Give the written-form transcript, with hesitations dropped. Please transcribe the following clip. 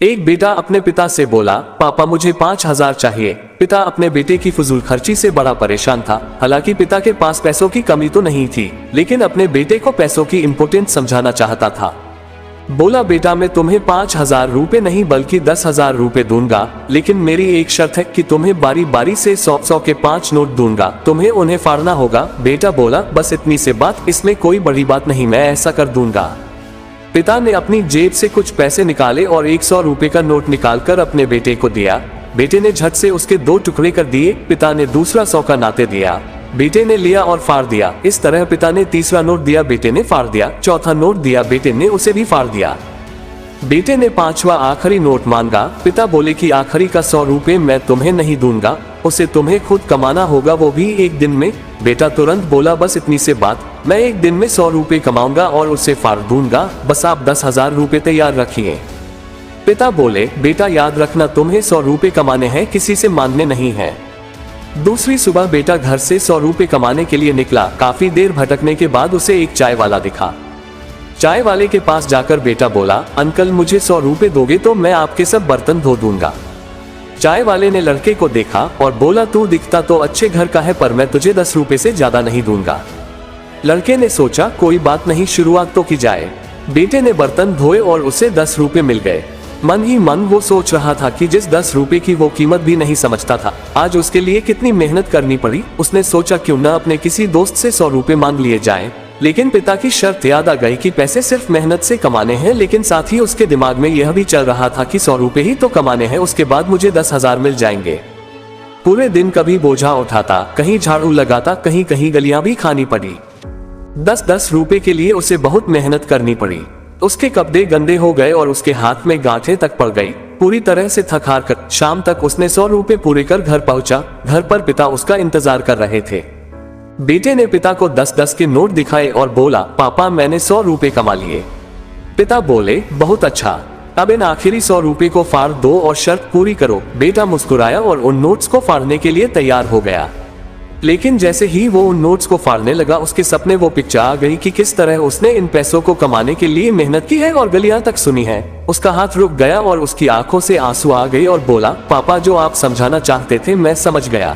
एक बेटा अपने पिता से बोला, पापा मुझे 5,000 चाहिए। पिता अपने बेटे की फजूल खर्ची से बड़ा परेशान था। हालांकि पिता के पास पैसों की कमी तो नहीं थी, लेकिन अपने बेटे को पैसों की इम्पोर्टेंस समझाना चाहता था। बोला, बेटा मैं तुम्हें 5,000 रुपए नहीं बल्कि 10,000 रुपए दूंगा, लेकिन मेरी एक शर्त है कि तुम्हें बारी बारी से 100 के 5 नोट दूंगा, तुम्हें उन्हें फाड़ना होगा। बेटा बोला, बस इतनी से बात, इसमें कोई बड़ी बात नहीं, मैं ऐसा कर दूंगा। पिता ने अपनी जेब से कुछ पैसे निकाले और 100 रुपए का नोट निकालकर अपने बेटे को दिया। बेटे ने झट से उसके 2 टुकड़े कर दिए। पिता ने दूसरा 100 का नाते दिया। बेटे ने लिया और फाड़ दिया। इस तरह पिता ने तीसरा नोट दिया, बेटे ने फाड़ दिया। चौथा नोट दिया, बेटे ने उसे भी फाड़ दिया। बेटे ने 5वां आखिरी नोट मांगा। पिता बोले कि आखिरी का 100 रुपए मैं तुम्हें नहीं दूंगा, उसे तुम्हें खुद कमाना होगा, वो भी एक दिन में। बेटा तुरंत बोला, बस इतनी से बात, मैं एक दिन में 100 रुपए कमाऊंगा और उसे फाड़ दूंगा, बस आप 10,000 रुपए तैयार रखिए। पिता बोले, बेटा याद रखना, तुम्हें 100 रुपए कमाने हैं, किसी से मांगने नहीं है। दूसरी सुबह बेटा घर से 100 रुपए कमाने के लिए निकला। काफी देर भटकने के बाद उसे एक चाय वाला दिखा। चाय वाले के पास जाकर बेटा बोला, अंकल मुझे 100 रुपए दोगे तो मैं आपके सब बर्तन धो दूंगा। चाय वाले ने लड़के को देखा और बोला, तू दिखता तो अच्छे घर का है, पर मैं तुझे 10 रुपए से ज्यादा नहीं दूंगा। लड़के ने सोचा, कोई बात नहीं, शुरुआत तो की जाए। बेटे ने बर्तन धोए और उसे 10 रुपए मिल गए। मन ही मन वो सोच रहा था कि जिस 10 रुपए की वो कीमत भी नहीं समझता था, आज उसके लिए कितनी मेहनत करनी पड़ी। उसने सोचा, क्यों न अपने किसी दोस्त से 100 रुपए मांग लिए जाएं। लेकिन पिता की शर्त याद आ गई कि पैसे सिर्फ मेहनत से कमाने हैं, लेकिन साथ ही उसके दिमाग में यह भी चल रहा था कि 100 रुपए ही तो कमाने हैं, उसके बाद मुझे 10,000 मिल जाएंगे। पूरे दिन कभी बोझा उठाता, कहीं झाड़ू लगाता, कहीं कहीं गलियां भी खानी पड़ी। 10-10 रुपए के लिए उसे बहुत मेहनत करनी पड़ी। उसके कपड़े गंदे हो गए और उसके हाथ में गांठें तक पड़ गई। पूरी तरह से थक हार कर शाम तक उसने 100 रुपए पूरे कर घर पहुंचा। घर पर पिता उसका इंतजार कर रहे थे। बेटे ने पिता को 10-10 के नोट दिखाए और बोला, पापा मैंने 100 रुपए कमा लिए। पिता बोले, बहुत अच्छा, अब इन आखिरी 100 रुपए को फाड़ दो और शर्त पूरी करो। बेटा मुस्कुराया और उन नोट्स को फाड़ने के लिए तैयार हो गया। लेकिन जैसे ही वो उन नोट्स को फाड़ने लगा, उसके सपने वो पिक्चर आ गई कि किस तरह उसने इन पैसों को कमाने के लिए मेहनत की है और गलियां तक सुनी है। उसका हाथ रुक गया और उसकी आंखों से आंसू आ गई और बोला, पापा जो आप समझाना चाहते थे मैं समझ गया।